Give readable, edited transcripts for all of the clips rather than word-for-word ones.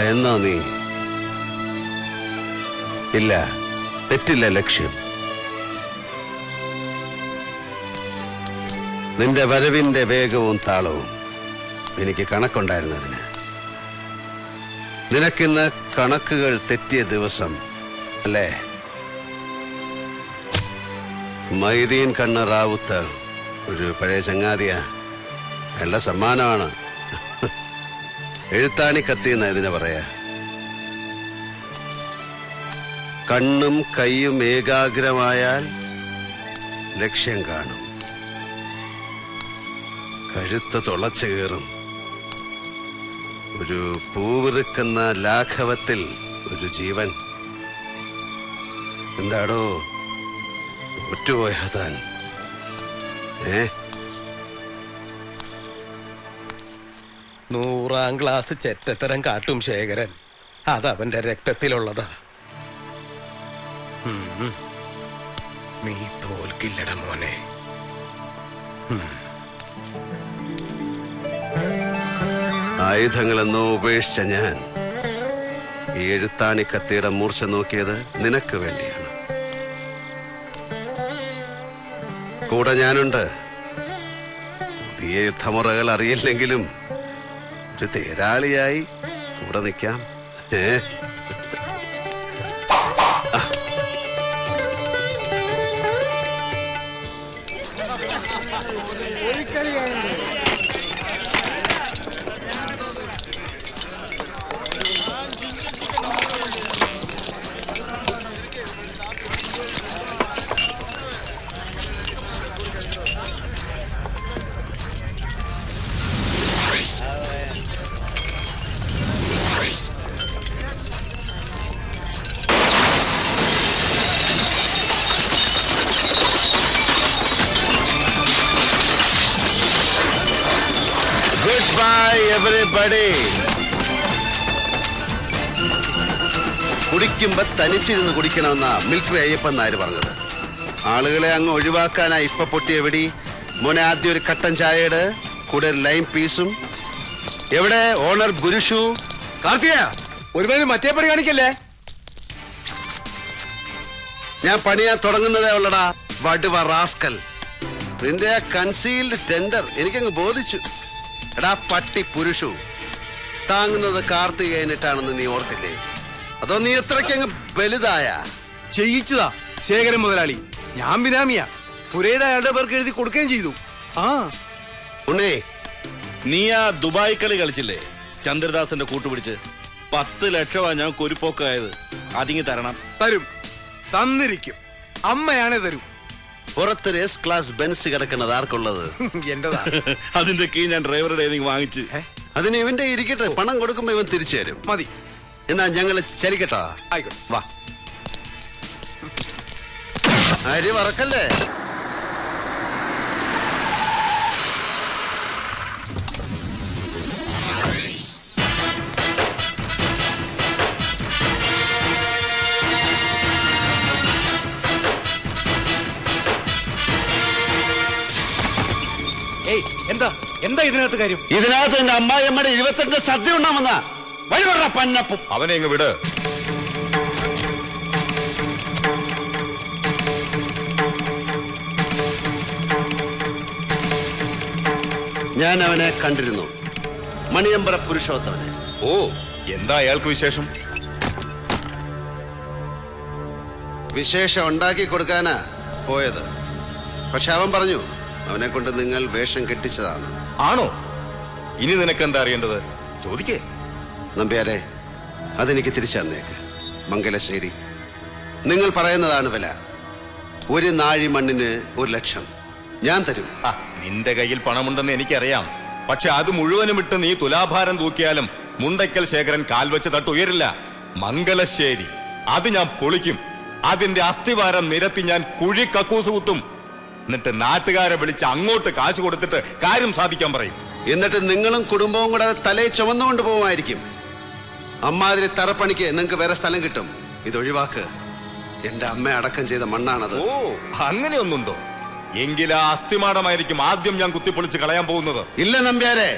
ഭയന്നോ നീ? ഇല്ല, തെറ്റില്ല ലക്ഷ്യം. നിന്റെ വരവിന്റെ വേഗവും താളവും എനിക്ക് കണക്കുണ്ടായിരുന്നതിന്. നിനക്കിന്ന് കണക്കുകൾ തെറ്റിയ ദിവസം അല്ലേ? മൈദീൻ കണ്ണ് റാവുത്തർ ഒരു പഴയ ചങ്ങാതിയാ. നല്ല സമ്മാനമാണ്. എഴുത്താണി കത്തി എന്ന ഇതിനെ പറയാ. കണ്ണും കൈയും ഏകാഗ്രമായാൽ ലക്ഷ്യം കാണും. കഴുത്ത് തുളച്ചു കയറും. ഒരു പൂവിറുക്കുന്ന ലാഘവത്തിൽ ഒരു ജീവൻ. എന്താടോ ഒറ്റുപോയാ താൻ? 100ാം ക്ലാസ് ചെറ്റത്തരം കാട്ടും ശേഖരൻ. അതവന്റെ രക്തത്തിലുള്ളതാ. നീ തോൽക്കില്ലട മോനെ. ആയുധങ്ങളെന്നോ ഉപേക്ഷിച്ച ഞാൻ ഈ എഴുത്താണി കത്തിയുടെ മൂർച്ച നോക്കിയത് നിനക്ക് വേണ്ടിയാണ്. കൂടെ ഞാനുണ്ട്. പുതിയ യുദ്ധമുറകൾ അറിയില്ലെങ്കിലും ഒരു തേരാളിയായി കൂടെ നിൽക്കാം. കുടിക്കുമ്പോ തനിച്ചിരുന്ന് കുടിക്കണമെന്നാ മിലിറ്ററി അയ്യപ്പൻ നായർ പറഞ്ഞത്. ആളുകളെ അങ്ങ് ഒഴിവാക്കാനായി ഇപ്പൊ പൊട്ടിയ വെടി. മോനെ, ആദ്യം ഒരു കട്ടൻ ചായയുടെ കൂടെ ഒരു ലൈം പീസും. എവിടെ ഓണർ ഗുരുഷു? കാർത്തിക, ഒരു മറ്റേ പണി കാണിക്കല്ലേ? ഞാൻ പണിയാൻ തുടങ്ങുന്നതേ ഉള്ളടാ വടുവ റാസ്കൽ. നിന്റെ കൺസീൽഡ് ടെൻഡർ എനിക്കങ്ങ് ബോധിച്ചു. എടാ പട്ടി പുരുഷു, താങ്ങുന്നത് കാർത്തികേയനിട്ടാണെന്ന് നീ ഓർത്തില്ലേ? അതോ നീ എത്രയ്ക്കങ്ങ് വലുതായ? ചെയ്യിച്ചതാ ശേഖരൻ മുതലാളി. ഞാൻ ബിനാമിയാ. പുരയുടെ അയാളുടെ പേർക്ക് എഴുതി കൊടുക്കുകയും ചെയ്തു. ഉണ്ണേ, നീ ആ ദുബായ് കളി കളിച്ചില്ലേ ചന്ദ്രദാസന്റെ കൂട്ടുപിടിച്ച്? 10 ലക്ഷമാ ഞാൻ കൊരുപ്പോക്കായത്. അതിങ്ങി തരണം. തരും, തന്നിരിക്കും. അമ്മയാണേ തരും. പുറത്തൊരു എസ് ക്ലാസ് ബെൻസ് കിടക്കുന്നത് ആർക്കുള്ളത്? എന്റെതാ. അതിന്റെ കീ ഞാൻ ഡ്രൈവറുടെ വാങ്ങിച്ച്. അതിന് ഇവന്റെ ഇരിക്കട്ടെ. പണം കൊടുക്കുമ്പോ ഇവൻ തിരിച്ചു തരും. മതി. എന്നാ ഞങ്ങള് ചലിക്കട്ടോ? ആയിക്കോട്ടെ, വാ. അരി വറക്കല്ലേ? എന്താ ഇതിനകത്ത് കാര്യം? ഇതിനകത്ത് എന്റെ അമ്മായിയമ്മയുടെ 22 സദ്യ ഉണ്ടാമെന്ന വഴിപറ പന്നപ്പും. അവനെ ഇങ്ങ് വിട്. ഞാൻ അവനെ കണ്ടിരുന്നു, മണിയമ്പറ പുരുഷോത്തമനെ. ഓ, എന്താ അയാൾക്ക് വിശേഷം? വിശേഷം ഉണ്ടാക്കി കൊടുക്കാനാ പോയത്. പക്ഷെ അവൻ പറഞ്ഞു അവനെ കൊണ്ട് നിങ്ങൾ വേഷം കെട്ടിച്ചതാണ്. ആണോ? ഇനി നിനക്കെന്താ അറിയേണ്ടത്? ചോദിക്കേ. നമ്പ്യാരെ, അതെനിക്ക് തിരിച്ചു തന്നേക്ക്. മംഗലശ്ശേരി, നിങ്ങൾ പറയുന്നതാണ് വില. ഒരു നാഴി മണ്ണിന് 1 ലക്ഷം ഞാൻ തരും. നിന്റെ കയ്യിൽ പണമുണ്ടെന്ന് എനിക്കറിയാം. പക്ഷെ അത് മുഴുവനും ഇട്ട് നീ തുലാഭാരം തൂക്കിയാലും മുണ്ടയ്ക്കൽ ശേഖരൻ കാൽവെച്ച് തട്ടുയരില്ല. മംഗലശ്ശേരി അത് ഞാൻ പൊളിക്കും. അതിന്റെ അസ്ഥിവാരം നിരത്തി ഞാൻ കുഴി കക്കൂസ് കുത്തും. എന്നിട്ട് നാട്ടുകാരെ വിളിച്ച് അങ്ങോട്ട് കാശ് കൊടുത്തിട്ട് കാര്യം സാധിക്കാൻ പറയും. എന്നിട്ട് നിങ്ങളും കുടുംബവും കൂടെ തലയിൽ ചുമന്നുകൊണ്ട് പോകുമായിരിക്കും. അമ്മാതിരി തറപ്പണിക്ക് നിങ്ങൾക്ക് വേറെ സ്ഥലം കിട്ടും. ഇതൊഴിവാക്ക്. എന്റെ അമ്മ അടക്കം ചെയ്ത മണ്ണാണത്. ഓ, അങ്ങനെയൊന്നുണ്ടോ? എങ്കിൽ ആ അസ്ഥിമാടമായിരിക്കും ആദ്യം ഞാൻ കുത്തിപ്പൊളിച്ച് കളയാൻ പോകുന്നത്. ഇല്ല നമ്പ്യാരെ,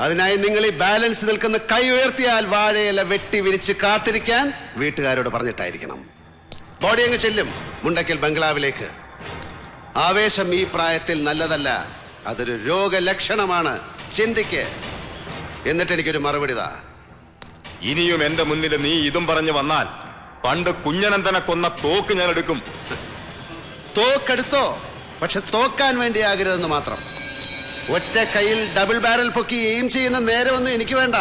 അതിനായി നിങ്ങൾ ഈ ബാലൻസ് നിൽക്കുന്ന കൈ ഉയർത്തിയാൽ വാഴയില വെട്ടി വിരിച്ച് കാത്തിരിക്കാൻ വീട്ടുകാരോട് പറഞ്ഞിട്ടായിരിക്കണം. ബോഡി അങ്ങ് ചെല്ലും മുണ്ടക്കൽ ബംഗ്ലാവിലേക്ക്. ആവേശം ഈ പ്രായത്തിൽ നല്ലതല്ല, അതൊരു രോഗലക്ഷണമാണ്. ചിന്തിക്ക്. എന്നിട്ട് എനിക്കൊരു മറുപടി താ. ഇനിയും എന്റെ മുന്നിൽ നീ ഇതും പറഞ്ഞു വന്നാൽ പണ്ട് കുഞ്ഞനന്തനെ കൊന്ന തോക്ക് ഞാൻ എടുക്കും. തോക്കെടുത്തോ, പക്ഷെ തോക്കാൻ വേണ്ടിയാകരുതെന്ന് മാത്രം. ഒറ്റ കയ്യിൽ ഡബിൾ ബാരൽ പൊക്കി എയിം ചെയ്യുന്ന നേരമൊന്നും എനിക്ക് വേണ്ട.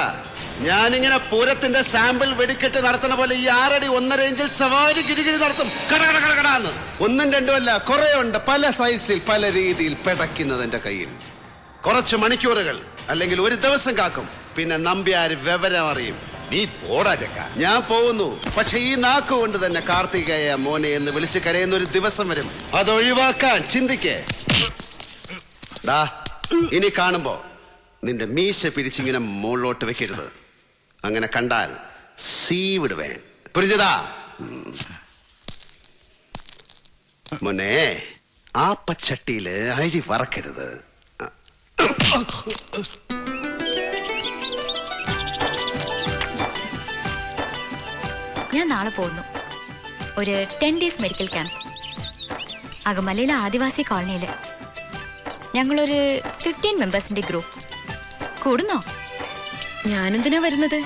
ഞാനിങ്ങനെ പൂരത്തിന്റെ സാമ്പിൾ വെടിക്കെട്ട് നടത്തുന്ന പോലെ ഈ 6 അടി 1.5 ഇഞ്ചിൽ സവാരി ഗിരിഗിരി നടത്തും. കടകടകടകടാന്ന്. 1ഉം 2ഉം അല്ല, കുറെ ഉണ്ട്. പല സൈസിൽ പല രീതിയിൽ പെടയ്ക്കുന്നത് എന്റെ കയ്യിൽ. കുറച്ച് മണിക്കൂറുകൾ അല്ലെങ്കിൽ ഒരു ദിവസം കാക്കും. പിന്നെ നമ്പ്യാര് വിവരം അറിയും. നീ പോടാ ചെക്ക. ഞാൻ പോകുന്നു. പക്ഷെ ഈ നാക്കുകൊണ്ട് തന്നെ കാർത്തികേയ മോനെ എന്ന് വിളിച്ച് കരയുന്ന ഒരു ദിവസം വരും. അതൊഴിവാക്കാൻ ചിന്തിക്കേ. ഇനി കാണുമ്പോ നിന്റെ മീശ പിരിച്ചിങ്ങനെ മുകളിലോട്ട് വെക്കരുത്. അങ്ങനെ കണ്ടാൽ സീവിടുവേ. പുരിഞ്ഞതാ മോനെ. ആ പച്ചട്ടിയില് അരി വറക്കരുത്. ഞാൻ നാളെ പോകുന്നു. ഒരു 10 ഡേയ്സ് മെഡിക്കൽ ക്യാമ്പ്. അകമലയിലെ ആദിവാസി കോളനിയില്. ഞങ്ങളൊരു 15 മെമ്പേഴ്സിന്റെ ഗ്രൂപ്പ്. കൂടുന്നോ? ഞാനെന്തിനാ വരുന്നത്?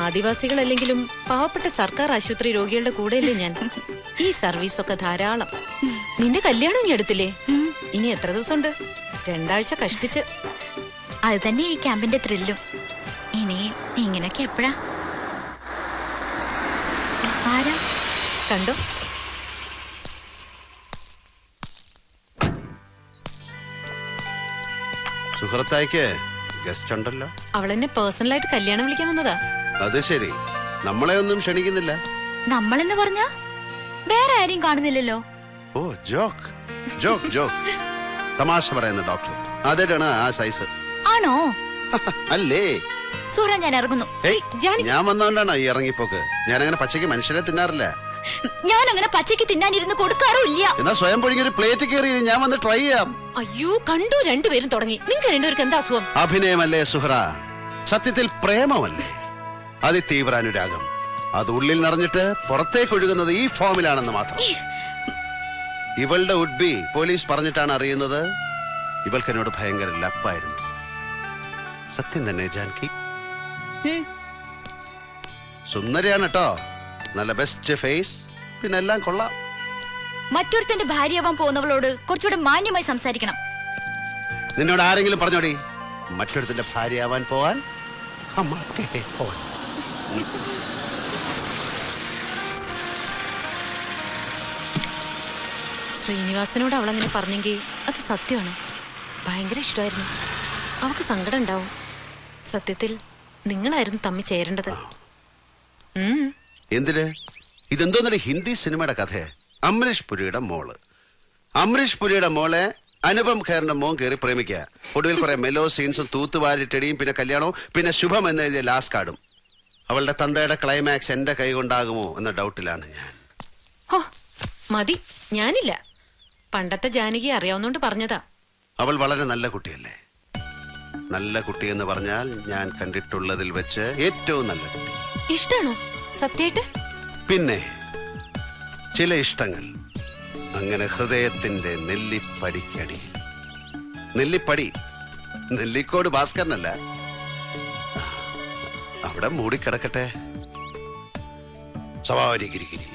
ആദിവാസികളല്ലെങ്കിലും പാവപ്പെട്ട സർക്കാർ ആശുപത്രി രോഗികളുടെ കൂടെയല്ലേ ഞാൻ. ഈ സർവീസ് ഒക്കെ ധാരാളം. നിന്റെ കല്യാണം ഇനി എടുത്തില്ലേ? ഇനി എത്ര ദിവസമുണ്ട്? 2 ആഴ്ച കഷ്ടിച്ച്. അത് തന്നെ ഈ ക്യാമ്പിന്റെ ത്രില്ലും. ഇനി ഇങ്ങനെയൊക്കെ എപ്പോഴാ? ആരാ? കണ്ടോ? സുഹൃത്തായിക്ക് ഗസ്റ്റ് ഉണ്ടല്ലോ. അവളെന്നെ പേഴ്സണലായിട്ട് കല്യാണം വിളിക്കാൻ വന്നതാ. അത് ശരി. നമ്മളെ ഒന്നും ക്ഷണിക്കുന്നില്ല. നമ്മളെന്ന് പറഞ്ഞ വേറെ ആരെയും കാണുന്നില്ലല്ലോ. ഓ, ജോക്ക് ജോക്ക് ജോക്ക്. തമാശ പറയുന്ന ഡോക്ടർ ആദ്യമായിട്ടാണ് ആ സൈസ്. ആണോ? അല്ലേ? സൂര്യ, ഞാൻ ഇറങ്ങുന്നു. ഞാൻ വന്നോണ്ടാണോ ഈ ഇറങ്ങിപ്പോക്ക്? ഞാൻ അങ്ങനെ പച്ചയ്ക്ക് മനുഷ്യരെ തിന്നാറില്ല. ഞാൻ അങ്ങനെ പച്ചയ്ക്ക് തിന്നാനിരുന്ന് കൊടുക്കാറുമില്ല. എന്നാ സ്വയം പൊഴിഞ്ഞ ഒരു പ്ലേറ്റ് കയറി ഞാൻ വന്ന് ട്രൈ ചെയ്യാം. അയ്യോ, കണ്ടു, രണ്ടുപേരും തുടങ്ങി. നിങ്ങൾക്ക് രണ്ടുപേർക്ക് എന്താ അസുഖം? അഭിനയമല്ലേ സുഹ്റ? സത്യത്തിൽ പ്രേമമല്ലേ? അതിതീവ്രാനുരാഗം. അത് ഉള്ളിൽ നിറഞ്ഞിട്ട് പുറത്തേക്ക് ഒഴുകുന്നത് ഈ ഫോമിലാണെന്ന് മാത്രം. ഇവളുടെ ഉഡ്ബി പോലീസ് പറഞ്ഞിട്ടാണ് അറിയുന്നത്. ഇവൾക്ക് എന്നോട് ഭയങ്കര ലപ്പായിരുന്നു. സത്യം തന്നെ ജാൻകി. സുന്ദരിയാണ് കേട്ടോ. നല്ല ബെസ്റ്റ് ഫേസ്. പിന്നെ എല്ലാം കൊള്ളാം. മറ്റൊരുത്തന്റെ ഭാര്യയാവാൻ പോകുന്നവളോട് കുറച്ചുകൂടെ മാന്യമായി സംസാരിക്കണം. നിന്നോട് ആരെങ്കിലും പറഞ്ഞോടി മറ്റൊരുത്തന്റെ ഭാര്യയാവാൻ പോവാൻ? ശ്രീനിവാസനോട് അവളങ്ങനെ പറഞ്ഞെങ്കിൽ അത് സത്യമാണ്. ഭയങ്കര ഇഷ്ടമായിരുന്നു. അവൾക്ക് സങ്കടം ഉണ്ടാവും. സത്യത്തിൽ നിങ്ങളായിരുന്നു തമ്മി ചേരേണ്ടത്. എന്തിന്? ഇതെന്തോന്നൊരു ഹിന്ദി സിനിമയുടെ കഥ. അമരീഷ് പുരിയുടെ മോള്. അമരീഷ് പുരിയുടെ മോളെ അനുപം ഖേറിന്റെ മോൻ കയറി പ്രേമിക്കുക. ഒടുവിൽ കുറെ മെലോ സീൻസും തൂത്തുവാരിട്ടടിയും പിന്നെ കല്യാണവും പിന്നെ ശുഭം എന്ന് എഴുതിയ ലാസ്റ്റ് കാർഡും. അവളുടെ തന്തയുടെ ക്ലൈമാക്സ് എന്റെ കൈ കൊണ്ടാകുമോ എന്ന ഡൗട്ടിലാണ് ഞാൻ. മതി, ഞാനില്ല. പണ്ടത്തെ ജാനകി അറിയാവുന്നോണ്ട് പറഞ്ഞതാ. അവൾ വളരെ നല്ല കുട്ടിയല്ലേ? നല്ല കുട്ടി എന്ന് പറഞ്ഞാൽ ഞാൻ കണ്ടിട്ടുള്ളതിൽ വെച്ച് ഏറ്റവും നല്ല കുട്ടി. ഇഷ്ടാണോ സത്യായിട്ട്? പിന്നെ ചില ഇഷ്ടങ്ങൾ അങ്ങനെ ഹൃദയത്തിന്റെ നെല്ലിപ്പടിക്കടി. നെല്ലിപ്പടി, നെല്ലിക്കോട് ഭാസ്കരനല്ല. അവിടെ മൂടിക്കിടക്കട്ടെ. സവാരി ഗിരിഗിരി.